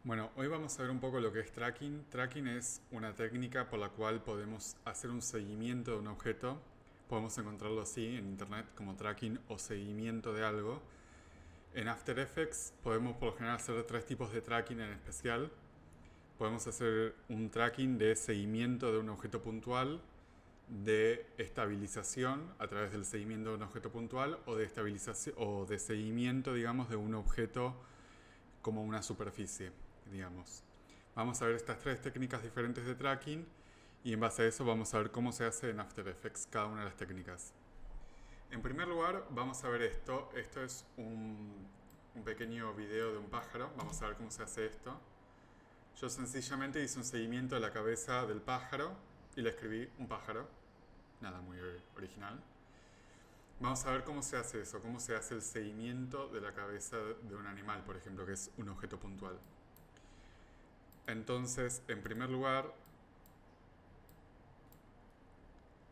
Bueno, hoy vamos a ver un poco lo que es tracking. Tracking es una técnica por la cual podemos hacer un seguimiento de un objeto. Podemos encontrarlo así en internet como tracking o seguimiento de algo. En After Effects podemos por lo general hacer tres tipos de tracking en especial. Podemos hacer un tracking de seguimiento de un objeto puntual, de estabilización a través del seguimiento de un objeto puntual o de estabilización o de seguimiento, digamos, de un objeto como una superficie, digamos. Vamos a ver estas tres técnicas diferentes de tracking y en base a eso vamos a ver cómo se hace en After Effects cada una de las técnicas. En primer lugar vamos a ver esto. Esto es un pequeño video de un pájaro. Vamos a ver cómo se hace esto. Yo sencillamente hice un seguimiento de la cabeza del pájaro y le escribí un pájaro. Nada muy original. Vamos a ver cómo se hace eso, cómo se hace el seguimiento de la cabeza de un animal, por ejemplo, que es un objeto puntual. Entonces, en primer lugar,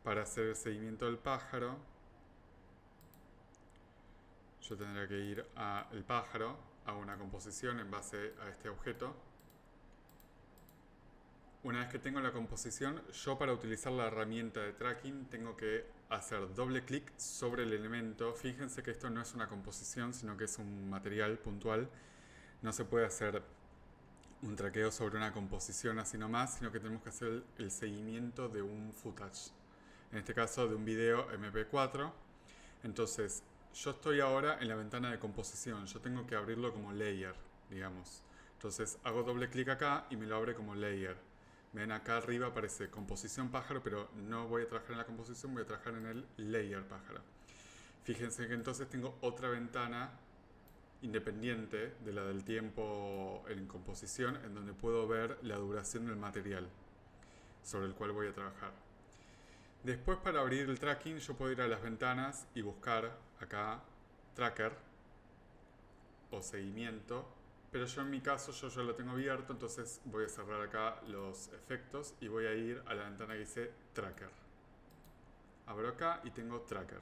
para hacer el seguimiento del pájaro, yo tendría que ir al pájaro, a una composición en base a este objeto. Una vez que tengo la composición, yo para utilizar la herramienta de tracking tengo que hacer doble clic sobre el elemento. Fíjense que esto no es una composición, sino que es un material puntual. No se puede hacer un traqueo sobre una composición así nomás, sino que tenemos que hacer el seguimiento de un footage. En este caso de un video MP4. Entonces, yo estoy ahora en la ventana de composición. Yo tengo que abrirlo como layer, digamos. Entonces hago doble clic acá y me lo abre como layer. Ven acá arriba aparece composición pájaro, pero no voy a trabajar en la composición, voy a trabajar en el layer pájaro. Fíjense que entonces tengo otra ventana independiente de la del tiempo en composición, en donde puedo ver la duración del material sobre el cual voy a trabajar. Después, para abrir el tracking, yo puedo ir a las ventanas y buscar acá tracker o seguimiento, pero yo en mi caso yo ya lo tengo abierto, entonces voy a cerrar acá los efectos y voy a ir a la ventana que dice tracker. Abro acá y tengo tracker.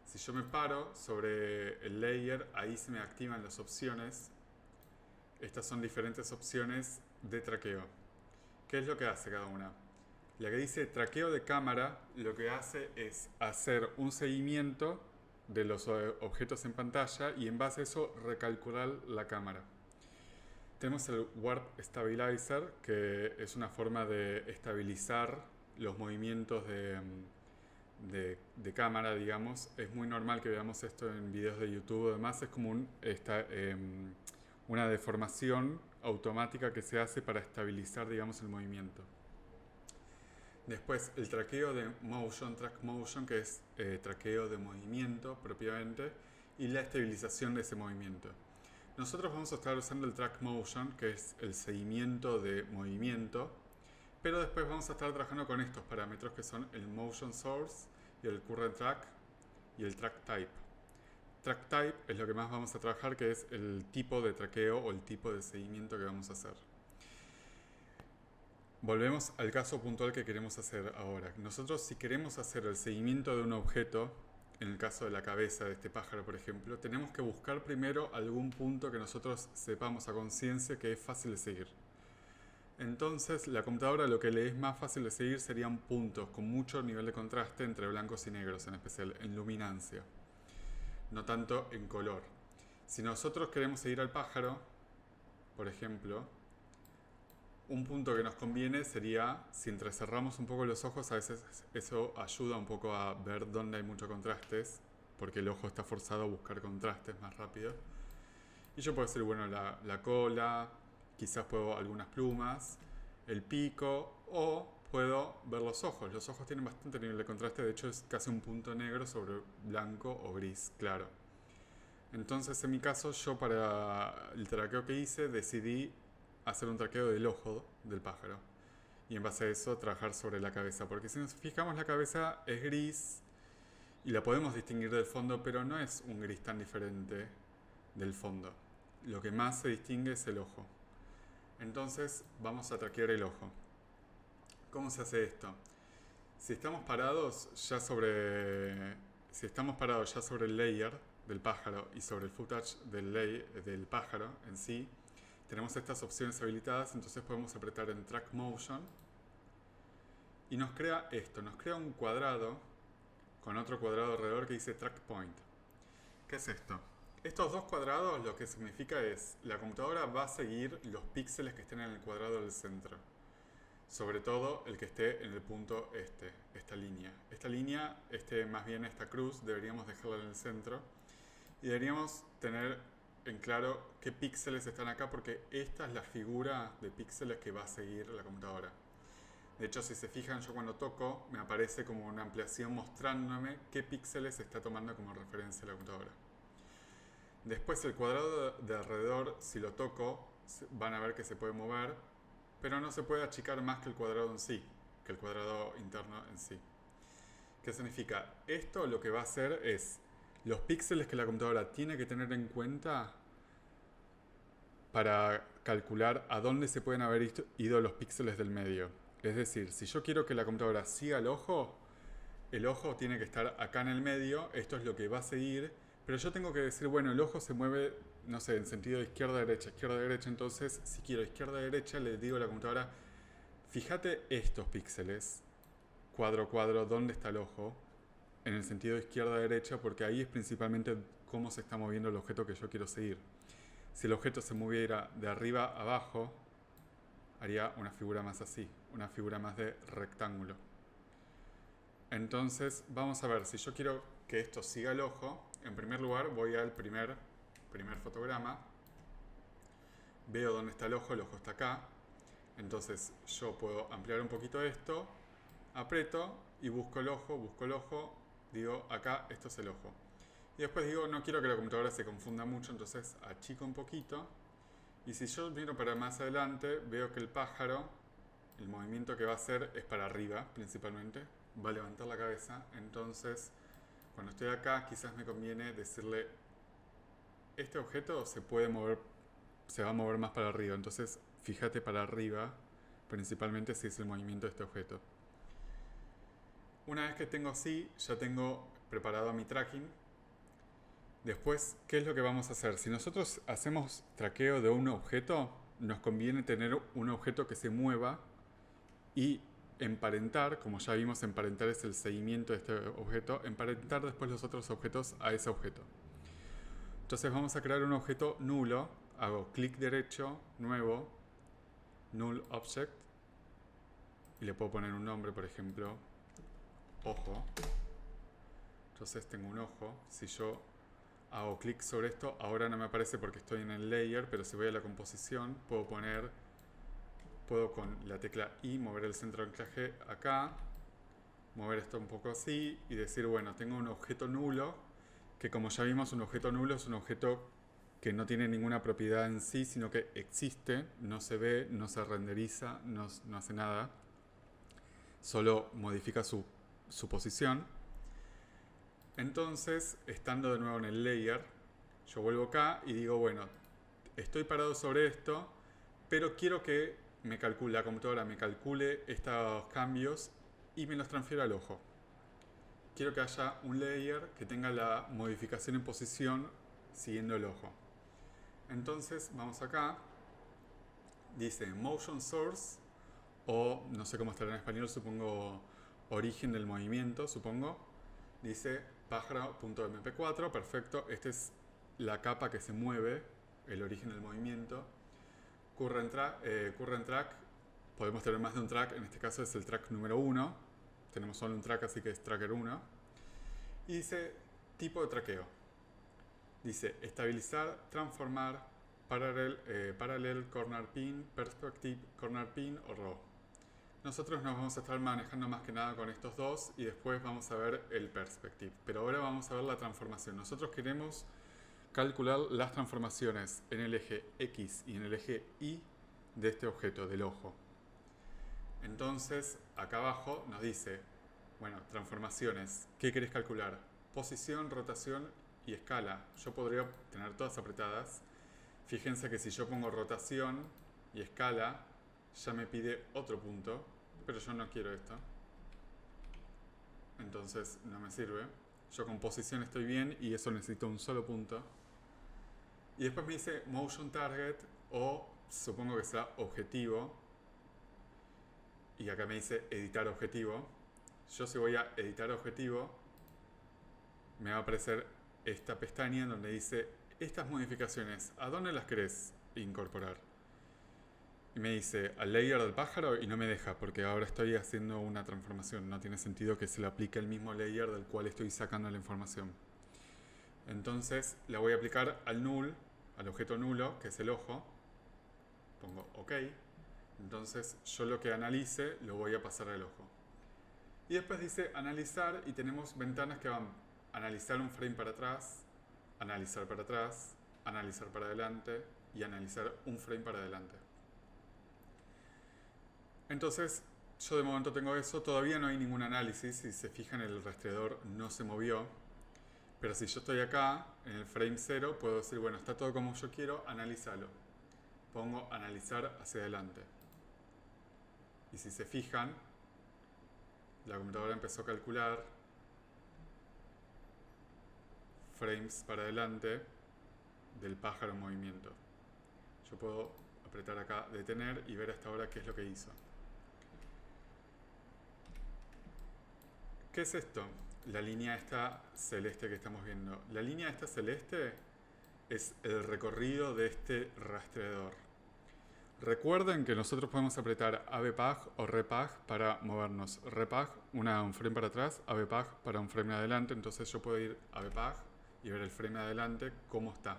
Si yo me paro sobre el layer, ahí se me activan las opciones. Estas son diferentes opciones de traqueo. ¿Qué es lo que hace cada una? La que dice traqueo de cámara, lo que hace es hacer un seguimiento de los objetos en pantalla y en base a eso recalcular la cámara. Tenemos el Warp Stabilizer, que es una forma de estabilizar los movimientos de cámara, digamos. Es muy normal que veamos esto en videos de YouTube. Además, es como una deformación automática que se hace para estabilizar, digamos, el movimiento. Después, el traqueo de motion, track motion, que es traqueo de movimiento propiamente, y la estabilización de ese movimiento. Nosotros vamos a estar usando el track motion, que es el seguimiento de movimiento, pero después vamos a estar trabajando con estos parámetros que son el motion source y el current track y el track type. Track type es lo que más vamos a trabajar, que es el tipo de traqueo o el tipo de seguimiento que vamos a hacer. Volvemos al caso puntual que queremos hacer ahora. Nosotros, si queremos hacer el seguimiento de un objeto, en el caso de la cabeza de este pájaro, por ejemplo, tenemos que buscar primero algún punto que nosotros sepamos a conciencia que es fácil de seguir. Entonces, la computadora lo que le es más fácil de seguir serían puntos con mucho nivel de contraste entre blancos y negros, en especial en luminancia, no tanto en color. Si nosotros queremos seguir al pájaro, por ejemplo, un punto que nos conviene sería, si entrecerramos un poco los ojos, a veces eso ayuda un poco a ver dónde hay mucho contrastes, porque el ojo está forzado a buscar contrastes más rápido. Y yo puedo decir, bueno, la cola, quizás puedo algunas plumas, el pico, o puedo ver los ojos. Los ojos tienen bastante nivel de contraste, de hecho es casi un punto negro sobre blanco o gris claro. Entonces, en mi caso, yo para el traqueo que hice decidí hacer un traqueo del ojo del pájaro y en base a eso trabajar sobre la cabeza, porque si nos fijamos la cabeza es gris y la podemos distinguir del fondo, pero no es un gris tan diferente del fondo. Lo que más se distingue es el ojo. Entonces vamos a traquear el ojo. ¿Cómo se hace esto? Si estamos parados ya sobre el layer del pájaro y sobre el footage del pájaro en sí, tenemos estas opciones habilitadas, entonces podemos apretar en Track Motion y nos crea esto, nos crea un cuadrado con otro cuadrado alrededor que dice Track Point. ¿Qué es esto? Estos dos cuadrados lo que significa es la computadora va a seguir los píxeles que estén en el cuadrado del centro. Sobre todo el que esté en el punto esta línea. Esta línea, más bien esta cruz, deberíamos dejarla en el centro. Y deberíamos tener en claro qué píxeles están acá porque esta es la figura de píxeles que va a seguir la computadora. De hecho, si se fijan, yo cuando toco me aparece como una ampliación mostrándome qué píxeles está tomando como referencia la computadora. Después el cuadrado de alrededor, si lo toco, van a ver que se puede mover, pero no se puede achicar más que el cuadrado en sí, que el cuadrado interno en sí. ¿Qué significa? Esto lo que va a hacer es los píxeles que la computadora tiene que tener en cuenta para calcular a dónde se pueden haber ido los píxeles del medio. Es decir, si yo quiero que la computadora siga el ojo tiene que estar acá en el medio, esto es lo que va a seguir, pero yo tengo que decir, bueno, el ojo se mueve, no sé, en sentido izquierda-derecha, entonces si quiero izquierda-derecha le digo a la computadora, fíjate estos píxeles, cuadro, ¿dónde está el ojo? En el sentido izquierda-derecha, porque ahí es principalmente cómo se está moviendo el objeto que yo quiero seguir. Si el objeto se moviera de arriba a abajo, haría una figura más así, una figura más de rectángulo. Entonces, vamos a ver, si yo quiero que esto siga el ojo, en primer lugar voy al primer fotograma, veo dónde está el ojo está acá, entonces yo puedo ampliar un poquito esto, aprieto y busco el ojo, digo acá esto es el ojo. Y después digo no quiero que la computadora se confunda mucho, entonces achico un poquito. Y si yo miro para más adelante, veo que el pájaro, el movimiento que va a hacer es para arriba principalmente, va a levantar la cabeza. Entonces, cuando estoy acá, quizás me conviene decirle, este objeto se puede mover, se va a mover más para arriba. Entonces, fíjate para arriba, principalmente si es el movimiento de este objeto. Una vez que tengo así, ya tengo preparado mi tracking. Después, ¿qué es lo que vamos a hacer? Si nosotros hacemos traqueo de un objeto, nos conviene tener un objeto que se mueva y emparentar, como ya vimos, emparentar es el seguimiento de este objeto, emparentar después los otros objetos a ese objeto. Entonces vamos a crear un objeto nulo, hago clic derecho, nuevo, null object, y le puedo poner un nombre, por ejemplo, ojo. Entonces tengo un ojo, si yo hago clic sobre esto, ahora no me aparece porque estoy en el layer, pero si voy a la composición, puedo con la tecla I mover el centro de anclaje acá, mover esto un poco así y decir, bueno, tengo un objeto nulo, que como ya vimos, un objeto nulo es un objeto que no tiene ninguna propiedad en sí, sino que existe, no se ve, no se renderiza, no hace nada, solo modifica su posición. Entonces, estando de nuevo en el layer, yo vuelvo acá y digo, bueno, estoy parado sobre esto, pero quiero que la computadora me calcule estos cambios y me los transfiera al ojo. Quiero que haya un layer que tenga la modificación en posición siguiendo el ojo. Entonces, vamos acá, dice Motion Source, o no sé cómo estará en español, supongo origen del movimiento, supongo. Dice pájaro.mp4, perfecto, esta es la capa que se mueve, el origen del movimiento. Current track, podemos tener más de un track, en este caso es el track número 1, tenemos solo un track así que es tracker 1. Y dice tipo de traqueo, dice estabilizar, transformar, parallel, corner pin, perspective, corner pin o raw. Nosotros nos vamos a estar manejando más que nada con estos dos y después vamos a ver el perspective. Pero ahora vamos a ver la transformación. Nosotros queremos calcular las transformaciones en el eje X y en el eje Y de este objeto, del ojo. Entonces, acá abajo nos dice, bueno, transformaciones. ¿Qué querés calcular? Posición, rotación y escala. Yo podría tener todas apretadas. Fíjense que si yo pongo rotación y escala, ya me pide otro punto, pero yo no quiero esto, entonces no me sirve. Yo con posición estoy bien y eso necesito un solo punto. Y después me dice motion target o supongo que sea objetivo, y acá me dice editar objetivo. Yo si voy a editar objetivo, me va a aparecer esta pestaña en donde dice estas modificaciones, ¿a dónde las querés incorporar? Y me dice al layer del pájaro y no me deja porque ahora estoy haciendo una transformación. No tiene sentido que se le aplique el mismo layer del cual estoy sacando la información. Entonces la voy a aplicar al null, al objeto nulo, que es el ojo. Pongo OK. Entonces yo lo que analice lo voy a pasar al ojo. Y después dice analizar y tenemos ventanas que van a analizar un frame para atrás, analizar para atrás, analizar para adelante y analizar un frame para adelante. Entonces yo de momento tengo eso, todavía no hay ningún análisis, si se fijan el rastreador no se movió, pero si yo estoy acá en el frame 0 puedo decir bueno, está todo como yo quiero, analízalo. Pongo analizar hacia adelante. Y si se fijan, la computadora empezó a calcular frames para adelante del pájaro en movimiento. Yo puedo apretar acá detener y ver hasta ahora qué es lo que hizo. ¿Qué es esto? La línea esta celeste que estamos viendo. La línea esta celeste es el recorrido de este rastreador. Recuerden que nosotros podemos apretar AVPAG o REPAG para movernos. REPAG, un frame para atrás, AVPAG para un frame adelante. Entonces yo puedo ir a AVPAG y ver el frame adelante cómo está.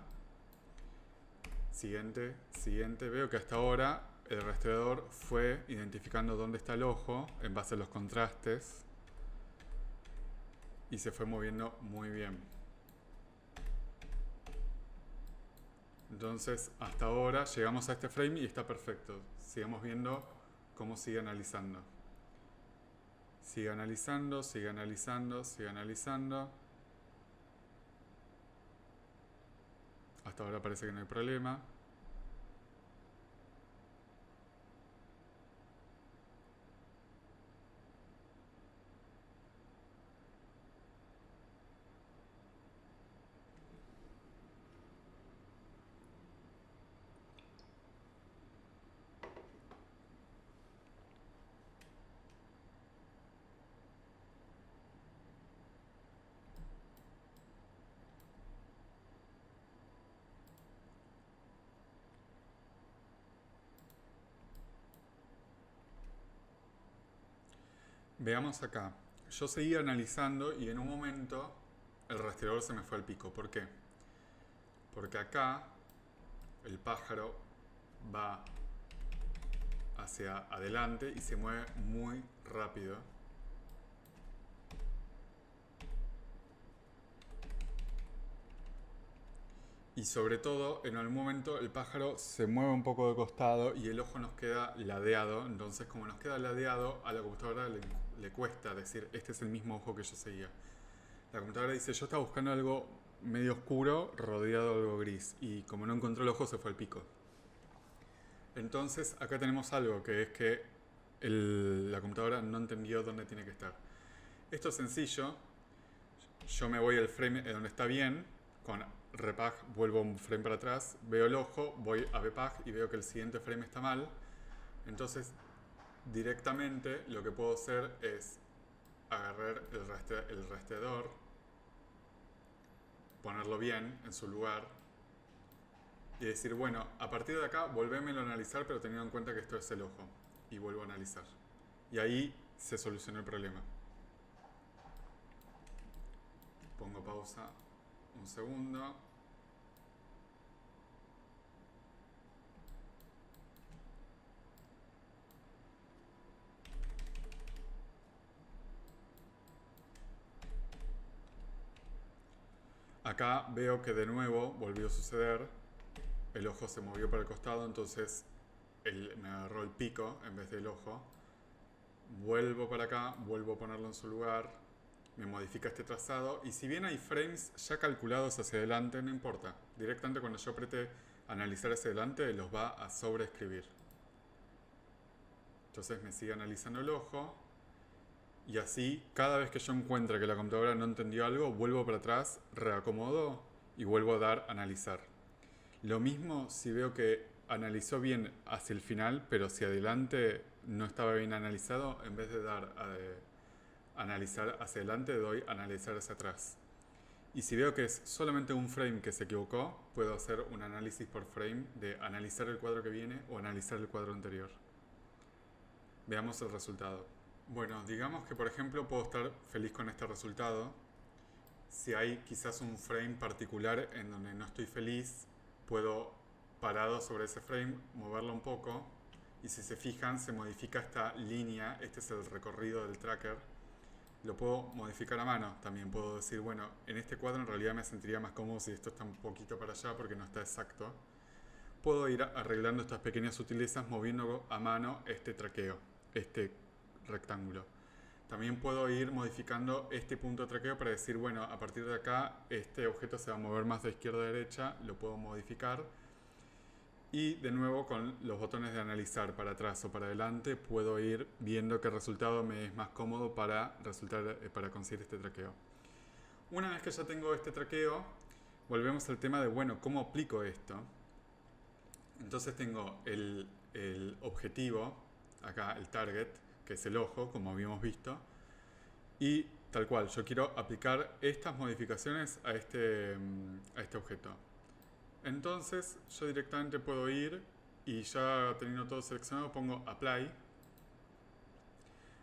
Siguiente, siguiente. Veo que hasta ahora el rastreador fue identificando dónde está el ojo en base a los contrastes y se fue moviendo muy bien. Entonces, hasta ahora llegamos a este frame y está perfecto. Sigamos viendo cómo sigue analizando. Sigue analizando, sigue analizando, sigue analizando. Hasta ahora parece que no hay problema. Veamos acá. Yo seguí analizando y en un momento el rastreador se me fue al pico. ¿Por qué? Porque acá el pájaro va hacia adelante y se mueve muy rápido. Y sobre todo, en algún momento el pájaro se mueve un poco de costado y el ojo nos queda ladeado. Entonces, como nos queda ladeado, a la computadora le cuesta decir, este es el mismo ojo que yo seguía. La computadora dice, yo estaba buscando algo medio oscuro, rodeado de algo gris. Y como no encontró el ojo, se fue al pico. Entonces, acá tenemos algo, que es que la computadora no entendió dónde tiene que estar. Esto es sencillo. Yo me voy al frame donde está bien, con repag vuelvo un frame para atrás, veo el ojo, voy a vpag y veo que el siguiente frame está mal. Entonces directamente lo que puedo hacer es agarrar el rastreador, ponerlo bien en su lugar y decir, bueno, a partir de acá volvémelo a analizar, pero teniendo en cuenta que esto es el ojo, y vuelvo a analizar. Y ahí se solucionó el problema. Pongo pausa un segundo. Acá veo que de nuevo volvió a suceder. El ojo se movió para el costado, entonces me agarró el pico en vez del ojo. Vuelvo para acá, vuelvo a ponerlo en su lugar. Me modifica este trazado. Y si bien hay frames ya calculados hacia adelante, no importa. Directamente cuando yo apriete analizar hacia adelante, los va a sobreescribir. Entonces me sigue analizando el ojo. Y así, cada vez que yo encuentre que la computadora no entendió algo, vuelvo para atrás, reacomodo y vuelvo a dar analizar. Lo mismo si veo que analizó bien hacia el final, pero si adelante no estaba bien analizado, en vez de dar a analizar hacia adelante, doy a analizar hacia atrás. Y si veo que es solamente un frame que se equivocó, puedo hacer un análisis por frame de analizar el cuadro que viene o analizar el cuadro anterior. Veamos el resultado. Bueno, digamos que por ejemplo puedo estar feliz con este resultado. Si hay quizás un frame particular en donde no estoy feliz, puedo, parado sobre ese frame, moverlo un poco. Y si se fijan, se modifica esta línea. Este es el recorrido del tracker. Lo puedo modificar a mano. También puedo decir, bueno, en este cuadro en realidad me sentiría más cómodo si esto está un poquito para allá porque no está exacto. Puedo ir arreglando estas pequeñas sutilezas moviendo a mano este traqueo, este rectángulo. También puedo ir modificando este punto de traqueo para decir, bueno, a partir de acá este objeto se va a mover más de izquierda a derecha, lo puedo modificar. Y de nuevo con los botones de analizar para atrás o para adelante puedo ir viendo qué resultado me es más cómodo para conseguir este traqueo. Una vez que ya tengo este traqueo, volvemos al tema de, bueno, ¿cómo aplico esto? Entonces tengo el objetivo, acá el target, que es el ojo, como habíamos visto, y tal cual, yo quiero aplicar estas modificaciones a este objeto. Entonces yo directamente puedo ir y ya teniendo todo seleccionado pongo Apply,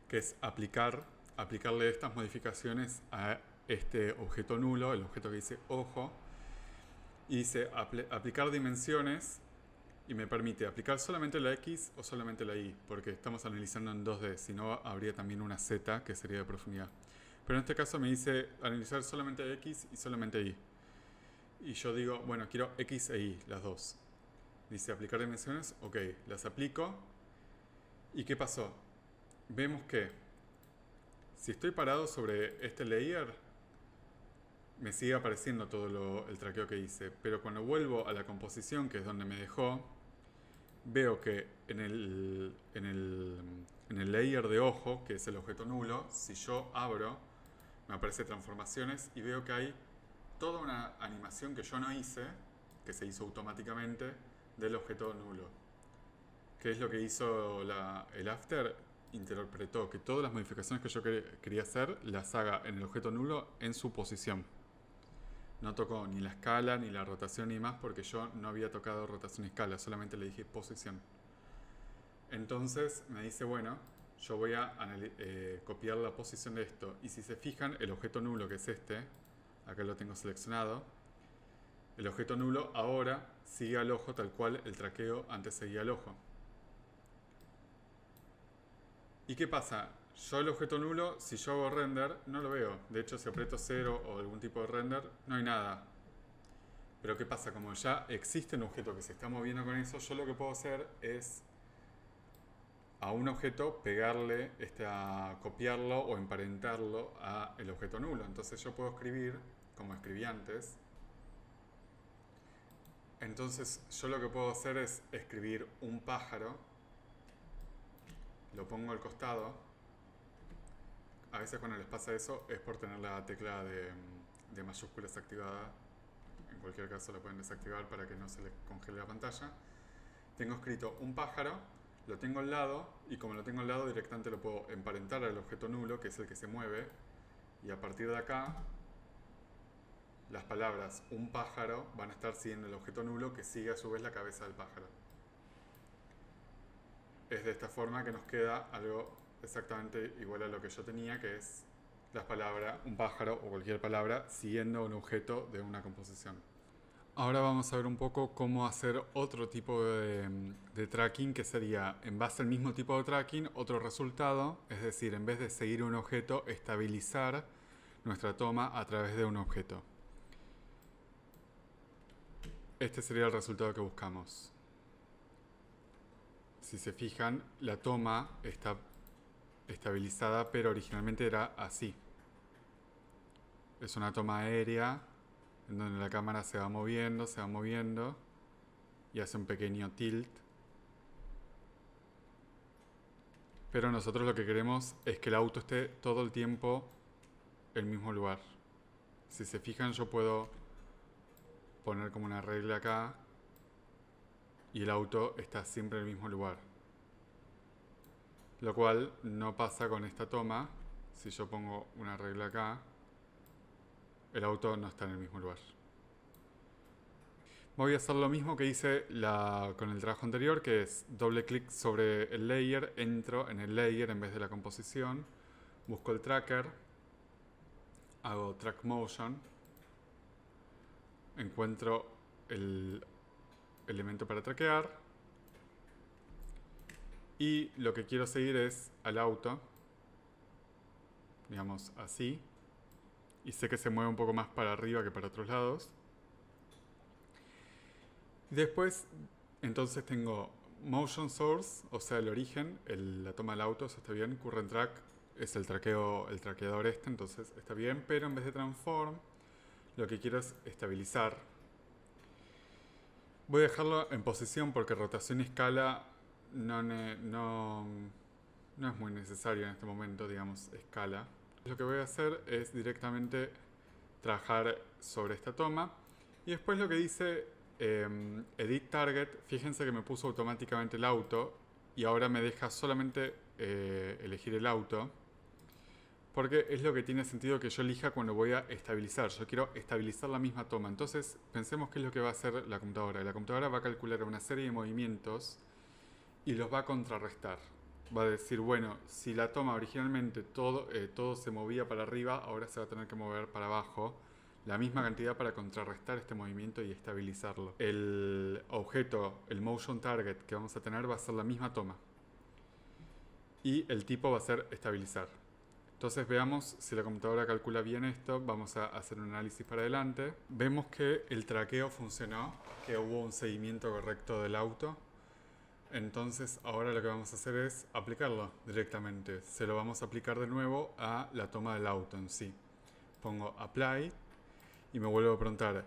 que es aplicarle estas modificaciones a este objeto nulo, el objeto que dice ojo, y dice aplicar dimensiones y me permite aplicar solamente la X o solamente la Y, porque estamos analizando en 2D, si no habría también una Z que sería de profundidad. Pero en este caso me dice analizar solamente X y solamente Y. Y yo digo, bueno, quiero X e Y, las dos. Dice aplicar dimensiones, ok, las aplico. ¿Y qué pasó? Vemos que si estoy parado sobre este layer, me sigue apareciendo todo el traqueo que hice. Pero cuando vuelvo a la composición, que es donde me dejó, veo que en el layer de ojo, que es el objeto nulo, si yo abro, me aparece transformaciones y veo que hay toda una animación que yo no hice, que se hizo automáticamente, del objeto nulo. ¿Qué es lo que hizo el After? Interpretó que todas las modificaciones que yo quería hacer las haga en el objeto nulo en su posición. No tocó ni la escala, ni la rotación, ni más, porque yo no había tocado rotación y escala, solamente le dije posición. Entonces me dice, bueno, yo voy a copiar la posición de esto. Y si se fijan, el objeto nulo, que es este, acá lo tengo seleccionado, el objeto nulo ahora sigue al ojo tal cual el traqueo antes seguía al ojo. ¿Y qué pasa? Yo el objeto nulo, si yo hago render, no lo veo. De hecho, si aprieto 0 o algún tipo de render, no hay nada. Pero ¿qué pasa? Como ya existe un objeto que se está moviendo con eso, yo lo que puedo hacer es a un objeto pegarle, copiarlo o emparentarlo a el objeto nulo. Entonces yo puedo escribir, como escribí antes. Entonces yo lo que puedo hacer es escribir un pájaro, lo pongo al costado. A veces cuando les pasa eso es por tener la tecla de mayúsculas activada. En cualquier caso la pueden desactivar para que no se les congele la pantalla. Tengo escrito un pájaro, lo tengo al lado y como lo tengo al lado directamente lo puedo emparentar al objeto nulo, que es el que se mueve, y a partir de acá las palabras un pájaro van a estar siguiendo el objeto nulo que sigue a su vez la cabeza del pájaro. Es de esta forma que nos queda algo exactamente igual a lo que yo tenía, que es las palabras un pájaro o cualquier palabra siguiendo un objeto de una composición. Ahora vamos a ver un poco cómo hacer otro tipo de tracking, que sería en base al mismo tipo de tracking otro resultado, es decir, en vez de seguir un objeto, estabilizar nuestra toma a través de un objeto. Este sería el resultado que buscamos. Si se fijan, la toma está estabilizada, pero originalmente era así. Es una toma aérea en donde la cámara se va moviendo y hace un pequeño tilt. Pero nosotros lo que queremos es que el auto esté todo el tiempo en el mismo lugar. Si se fijan, yo puedo poner como una regla acá y el auto está siempre en el mismo lugar. Lo cual no pasa con esta toma. Si yo pongo una regla acá, el auto no está en el mismo lugar. Voy a hacer lo mismo que hice con el trabajo anterior, que es doble clic sobre el layer, entro en el layer en vez de la composición, busco el tracker, hago track motion, encuentro el elemento para traquear y lo que quiero seguir es al auto, digamos así, y sé que se mueve un poco más para arriba que para otros lados. Después, entonces tengo motion source, o sea, el origen, la toma del auto, eso está bien. Current track es el traqueador entonces está bien. Pero en vez de transform, lo que quiero es estabilizar. Voy a dejarlo en posición porque rotación y escala no es muy necesario en este momento, digamos, escala. Lo que voy a hacer es directamente trabajar sobre esta toma. Y después lo que dice Edit Target, fíjense que me puso automáticamente el auto y ahora me deja solamente elegir el auto, porque es lo que tiene sentido que yo elija cuando voy a estabilizar. Yo quiero estabilizar la misma toma. Entonces pensemos qué es lo que va a hacer la computadora. La computadora va a calcular una serie de movimientos y los va a contrarrestar. Va a decir, bueno, si la toma originalmente todo se movía para arriba, ahora se va a tener que mover para abajo la misma cantidad para contrarrestar este movimiento y estabilizarlo. El objeto, el motion target que vamos a tener va a ser la misma toma. Y el tipo va a ser estabilizar. Entonces veamos si la computadora calcula bien esto. Vamos a hacer un análisis para adelante. Vemos que el traqueo funcionó, que hubo un seguimiento correcto del auto. Entonces ahora lo que vamos a hacer es aplicarlo directamente. Se lo vamos a aplicar de nuevo a la toma del auto en sí. Pongo apply y me vuelvo a preguntar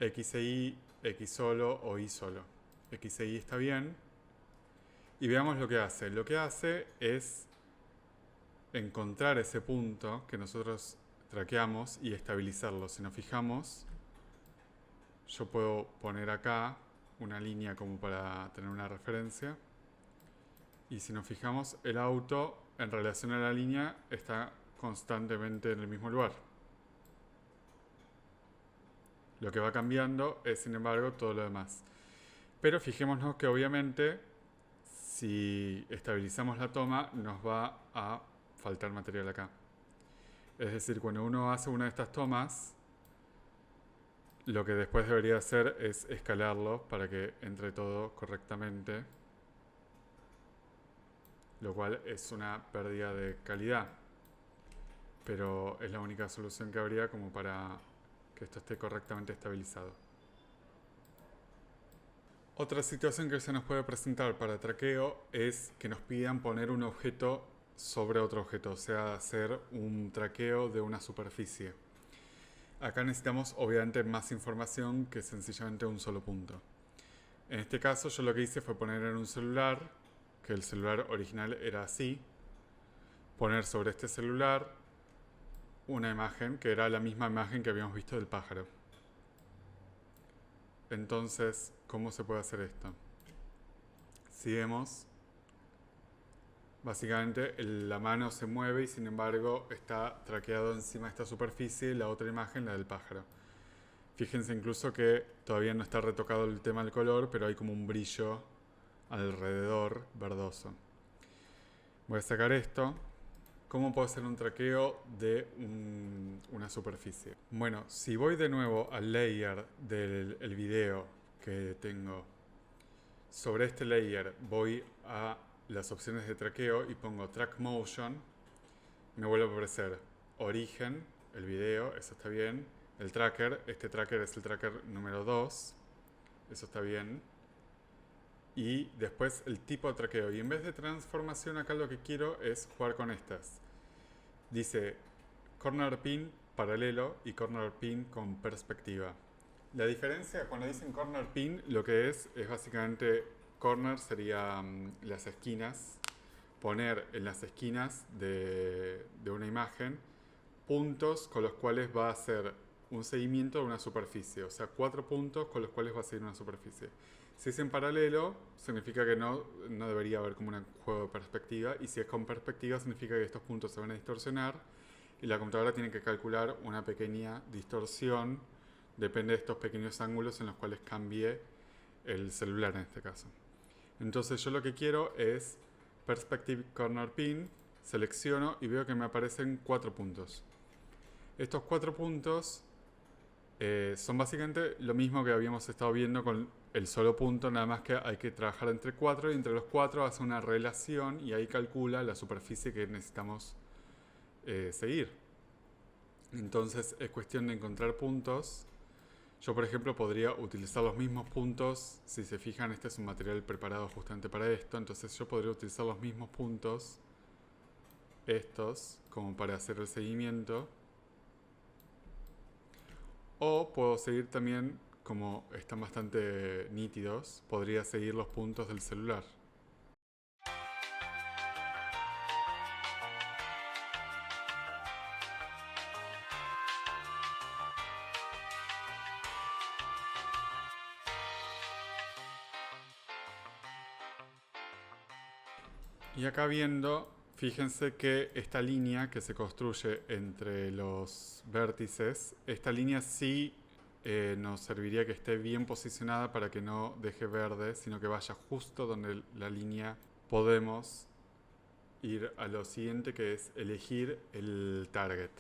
X e Y, X solo o Y solo. X e Y está bien. Y veamos lo que hace. Lo que hace es encontrar ese punto que nosotros traqueamos y estabilizarlo. Si nos fijamos, yo puedo poner acá una línea como para tener una referencia. Y si nos fijamos, el auto en relación a la línea está constantemente en el mismo lugar. Lo que va cambiando es, sin embargo, todo lo demás. Pero fijémonos que obviamente, si estabilizamos la toma, nos va a faltar material acá. Es decir, cuando uno hace una de estas tomas, lo que después debería hacer es escalarlo para que entre todo correctamente, lo cual es una pérdida de calidad. Pero es la única solución que habría como para que esto esté correctamente estabilizado. Otra situación que se nos puede presentar para traqueo es que nos pidan poner un objeto sobre otro objeto, o sea, hacer un traqueo de una superficie. Acá necesitamos obviamente más información que sencillamente un solo punto. En este caso yo lo que hice fue poner en un celular, que el celular original era así, poner sobre este celular una imagen que era la misma imagen que habíamos visto del pájaro. Entonces, ¿cómo se puede hacer esto? Si vemos, básicamente la mano se mueve y sin embargo está traqueado encima de esta superficie la otra imagen, la del pájaro. Fíjense incluso que todavía no está retocado el tema del color, pero hay como un brillo alrededor verdoso. Voy a sacar esto. ¿Cómo puedo hacer un traqueo de una superficie? Bueno, si voy de nuevo al layer del video que tengo, sobre este layer voy a las opciones de traqueo y pongo Track Motion, me vuelve a aparecer origen, el video, eso está bien, el tracker, este tracker es el tracker número 2, eso está bien, y después el tipo de traqueo, y en vez de transformación acá lo que quiero es jugar con estas. Dice corner pin paralelo y corner pin con perspectiva. La diferencia cuando dicen corner pin, lo que es básicamente corner serían las esquinas, poner en las esquinas de una imagen puntos con los cuales va a hacer un seguimiento de una superficie, o sea, 4 puntos con los cuales va a seguir una superficie. Si es en paralelo, significa que no debería haber como un juego de perspectiva. Y si es con perspectiva, significa que estos puntos se van a distorsionar. Y la computadora tiene que calcular una pequeña distorsión. Depende de estos pequeños ángulos en los cuales cambie el celular en este caso. Entonces yo lo que quiero es Perspective Corner Pin. Selecciono y veo que me aparecen 4 puntos. Estos 4 puntos son básicamente lo mismo que habíamos estado viendo con el solo punto, nada más que hay que trabajar entre 4 y entre los 4 hace una relación y ahí calcula la superficie que necesitamos seguir. Entonces es cuestión de encontrar puntos. Yo, por ejemplo, podría utilizar los mismos puntos. Si se fijan, este es un material preparado justamente para esto. Entonces yo podría utilizar los mismos puntos, estos, como para hacer el seguimiento. O puedo seguir también, como están bastante nítidos, podría seguir los puntos del celular. Y acá viendo, fíjense que esta línea que se construye entre los vértices, esta línea sí nos serviría que esté bien posicionada para que no deje verde, sino que vaya justo donde la línea. Podemos ir a lo siguiente, que es elegir el target.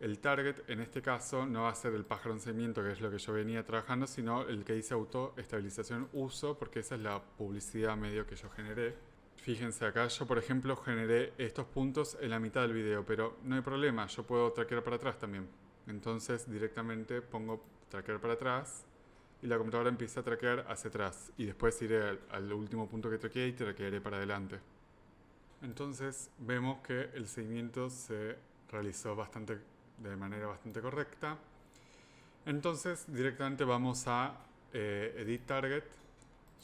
El target en este caso no va a ser el pájaro en seguimiento, que es lo que yo venía trabajando, sino el que dice autoestabilización uso, porque esa es la publicidad medio que yo generé. Fíjense acá, yo por ejemplo generé estos puntos en la mitad del video, pero no hay problema, yo puedo traquear para atrás también. Entonces directamente pongo traquear para atrás y la computadora empieza a traquear hacia atrás. Y después iré al último punto que traqueé y traquearé para adelante. Entonces vemos que el seguimiento se realizó de manera bastante correcta. Entonces directamente vamos a Edit Target.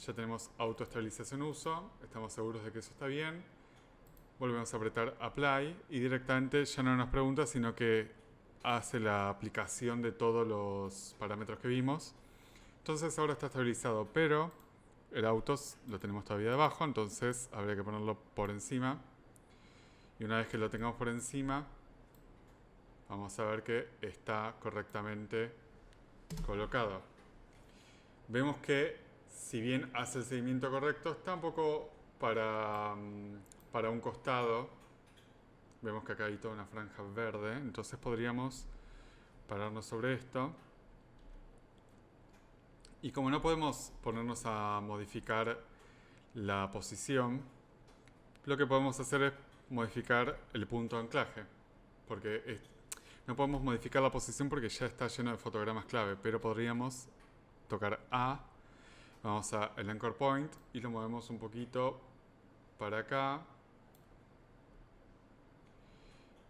Ya tenemos autoestabilización uso, estamos seguros de que eso está bien. Volvemos a apretar Apply y directamente ya no nos pregunta, sino que hace la aplicación de todos los parámetros que vimos. Entonces ahora está estabilizado, pero el auto lo tenemos todavía debajo, entonces habría que ponerlo por encima. Y una vez que lo tengamos por encima, vamos a ver que está correctamente colocado. Vemos que si bien hace el seguimiento correcto, está un poco para un costado. Vemos que acá hay toda una franja verde, entonces podríamos pararnos sobre esto. Y como no podemos ponernos a modificar la posición, lo que podemos hacer es modificar el punto de anclaje. Porque no podemos modificar la posición porque ya está lleno de fotogramas clave, pero podríamos tocar A. Vamos al Anchor Point y lo movemos un poquito para acá.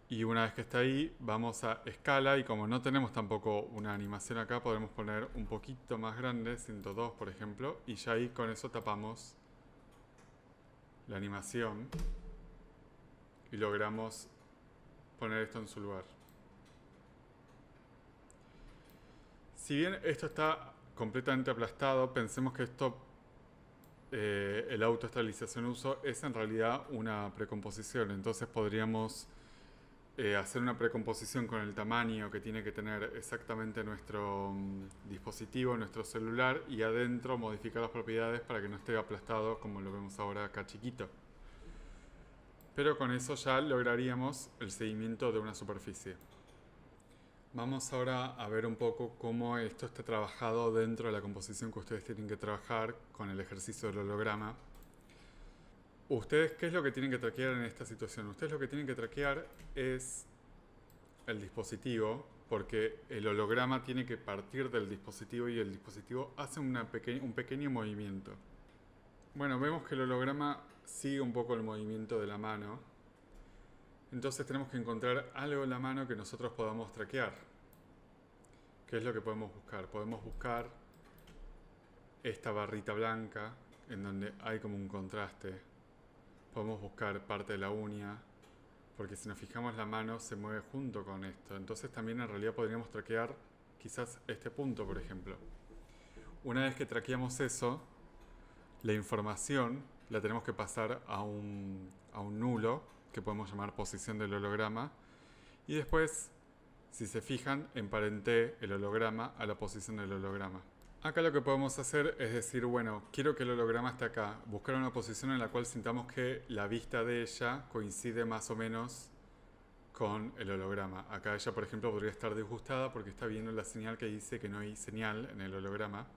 Y una vez que está ahí, vamos a escala y como no tenemos tampoco una animación acá, podemos poner un poquito más grande, 102 por ejemplo, y ya ahí con eso tapamos la animación y logramos poner esto en su lugar. Si bien esto está completamente aplastado, pensemos que esto, el autoestabilización uso, es en realidad una precomposición. Entonces podríamos hacer una precomposición con el tamaño que tiene que tener exactamente nuestro dispositivo, nuestro celular, y adentro modificar las propiedades para que no esté aplastado como lo vemos ahora acá chiquito. Pero con eso ya lograríamos el seguimiento de una superficie. Vamos ahora a ver un poco cómo esto está trabajado dentro de la composición que ustedes tienen que trabajar con el ejercicio del holograma. ¿Ustedes qué es lo que tienen que traquear en esta situación? Ustedes lo que tienen que traquear es el dispositivo, porque el holograma tiene que partir del dispositivo y el dispositivo hace un pequeño movimiento. Bueno, vemos que el holograma sigue un poco el movimiento de la mano. Entonces tenemos que encontrar algo en la mano que nosotros podamos traquear. ¿Qué es lo que podemos buscar? Podemos buscar esta barrita blanca en donde hay como un contraste. Podemos buscar parte de la uña, porque si nos fijamos la mano se mueve junto con esto. Entonces también en realidad podríamos traquear quizás este punto, por ejemplo. Una vez que traqueamos eso, la información la tenemos que pasar a un nulo que podemos llamar posición del holograma. Y después, si se fijan, emparenté el holograma a la posición del holograma. Acá lo que podemos hacer es decir, bueno, quiero que el holograma esté acá. Buscar una posición en la cual sintamos que la vista de ella coincide más o menos con el holograma. Acá ella, por ejemplo, podría estar disgustada porque está viendo la señal que dice que no hay señal en el holograma.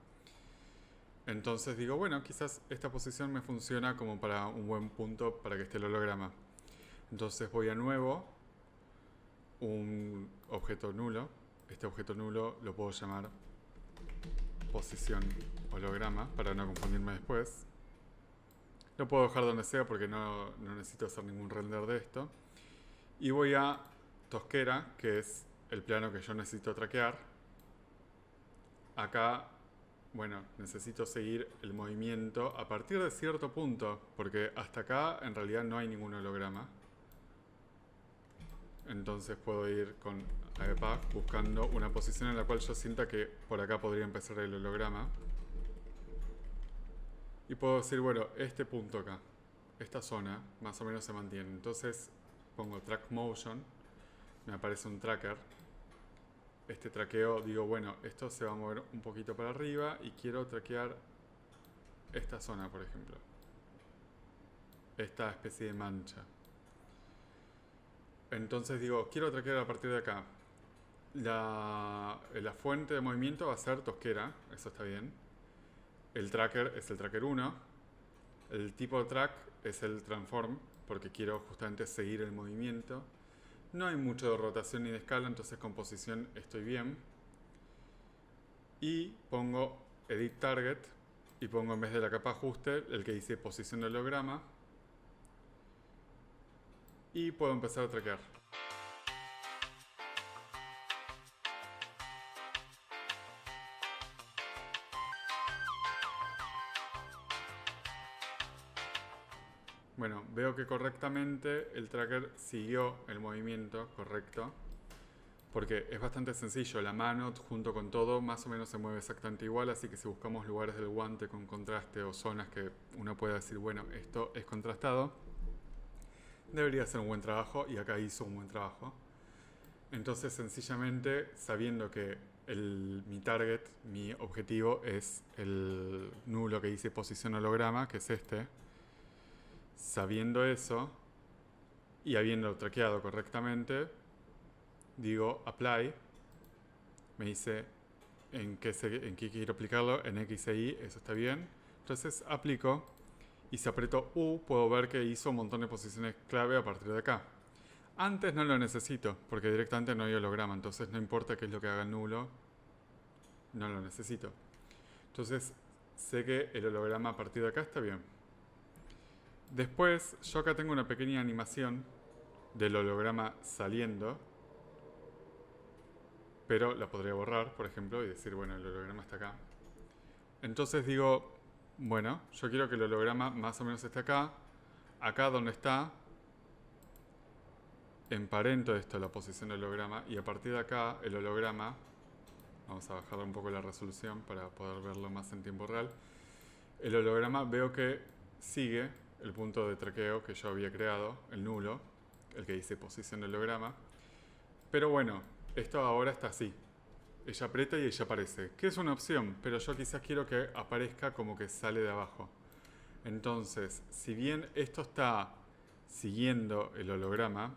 Entonces digo, bueno, quizás esta posición me funciona como para un buen punto para que esté el holograma. Entonces voy a nuevo, un objeto nulo. Este objeto nulo lo puedo llamar posición holograma para no confundirme después. Lo puedo dejar donde sea porque no necesito hacer ningún render de esto. Y voy a tosquera, que es el plano que yo necesito traquear. Acá, bueno, necesito seguir el movimiento a partir de cierto punto, porque hasta acá en realidad no hay ningún holograma. Entonces puedo ir con AEPAF buscando una posición en la cual yo sienta que por acá podría empezar el holograma. Y puedo decir, bueno, este punto acá, esta zona, más o menos se mantiene. Entonces pongo track motion, me aparece un tracker. Este traqueo, digo, bueno, esto se va a mover un poquito para arriba y quiero traquear esta zona, por ejemplo. Esta especie de mancha. Entonces digo, quiero traquear a partir de acá. La fuente de movimiento va a ser tosquera, eso está bien. El tracker es el tracker 1. El tipo de track es el transform, porque quiero justamente seguir el movimiento. No hay mucho de rotación ni de escala, entonces con posición estoy bien. Y pongo Edit Target y pongo en vez de la capa ajuste el que dice posición de holograma. Y puedo empezar a traquear. Bueno, veo que correctamente el tracker siguió el movimiento correcto, porque es bastante sencillo, la mano junto con todo más o menos se mueve exactamente igual, así que si buscamos lugares del guante con contraste o zonas que uno pueda decir, bueno, esto es contrastado, debería hacer un buen trabajo y acá hizo un buen trabajo. Entonces sencillamente sabiendo que mi target, mi objetivo es el nulo que dice posición holograma, que es este. Sabiendo eso y habiendo traqueado correctamente, digo apply, me dice en qué quiero aplicarlo, en X e Y, eso está bien. Entonces aplico y si aprieto U puedo ver que hizo un montón de posiciones clave a partir de acá. Antes no lo necesito porque directamente no hay holograma, entonces no importa qué es lo que haga el nulo, no lo necesito. Entonces sé que el holograma a partir de acá está bien. Después, yo acá tengo una pequeña animación del holograma saliendo, pero la podría borrar, por ejemplo, y decir, bueno, el holograma está acá. Entonces digo, bueno, yo quiero que el holograma más o menos esté acá. Acá donde está, emparento esto, la posición del holograma, y a partir de acá, el holograma, vamos a bajar un poco la resolución para poder verlo más en tiempo real. El holograma veo que sigue el punto de traqueo que yo había creado, el nulo, el que dice posición del holograma. Pero bueno, esto ahora está así. Ella aprieta y ella aparece, que es una opción, pero yo quizás quiero que aparezca como que sale de abajo. Entonces, si bien esto está siguiendo el holograma,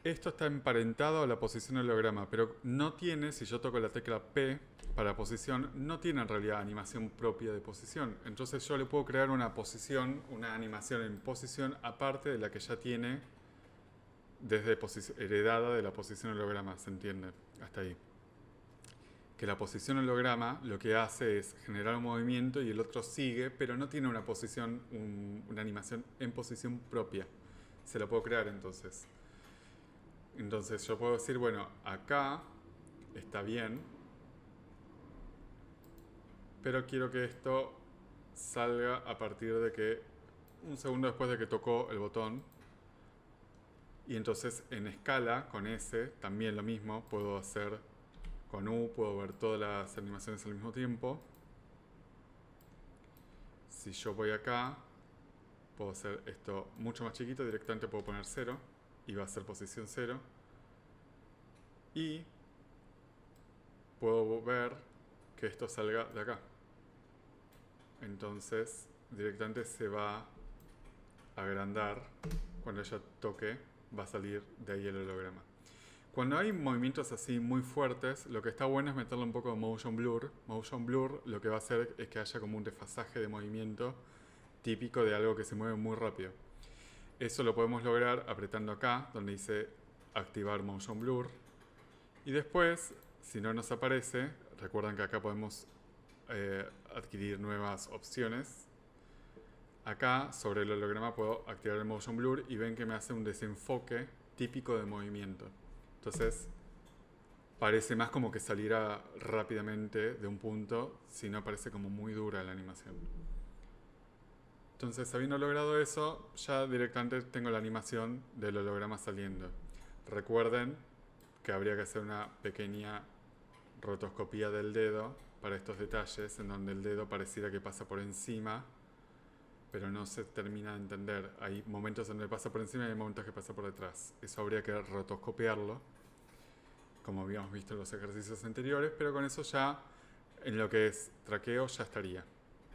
esto está emparentado a la posición del holograma, pero no tiene, si yo toco la tecla P para posición, no tiene en realidad animación propia de posición. Entonces yo le puedo crear una posición, una animación en posición aparte de la que ya tiene desde heredada de la posición holograma, ¿se entiende? Hasta ahí. Que la posición holograma lo que hace es generar un movimiento y el otro sigue, pero no tiene una posición, una animación en posición propia. Se la puedo crear entonces. Entonces yo puedo decir, bueno, acá está bien, pero quiero que esto salga a partir de que un segundo después de que tocó el botón. Y entonces en escala con S también lo mismo, puedo hacer con U, puedo ver todas las animaciones al mismo tiempo. si yo voy acá, puedo hacer esto mucho más chiquito, directamente puedo poner 0 y va a ser posición 0. Y puedo ver que esto salga de acá. Entonces directamente se va a agrandar. Cuando ella toque va a salir de ahí el holograma. Cuando hay movimientos así muy fuertes, lo que está bueno es meterle un poco de motion blur. Motion blur lo que va a hacer es que haya como un desfasaje de movimiento típico de algo que se mueve muy rápido. Eso lo podemos lograr apretando acá, donde dice activar motion blur. Y después, si no nos aparece, recuerdan que acá podemos adquirir nuevas opciones. Acá, sobre el holograma, puedo activar el motion blur y ven que me hace un desenfoque típico de movimiento. Entonces, parece más como que saliera rápidamente de un punto, si no parece como muy dura la animación. Entonces, habiendo logrado eso, ya directamente tengo la animación del holograma saliendo. Recuerden que habría que hacer una pequeña rotoscopía del dedo para estos detalles, en donde el dedo pareciera que pasa por encima, pero no se termina de entender. Hay momentos donde pasa por encima y hay momentos que pasa por detrás. Eso habría que rotoscopiarlo, como habíamos visto en los ejercicios anteriores, pero con eso ya, en lo que es traqueo, ya estaría.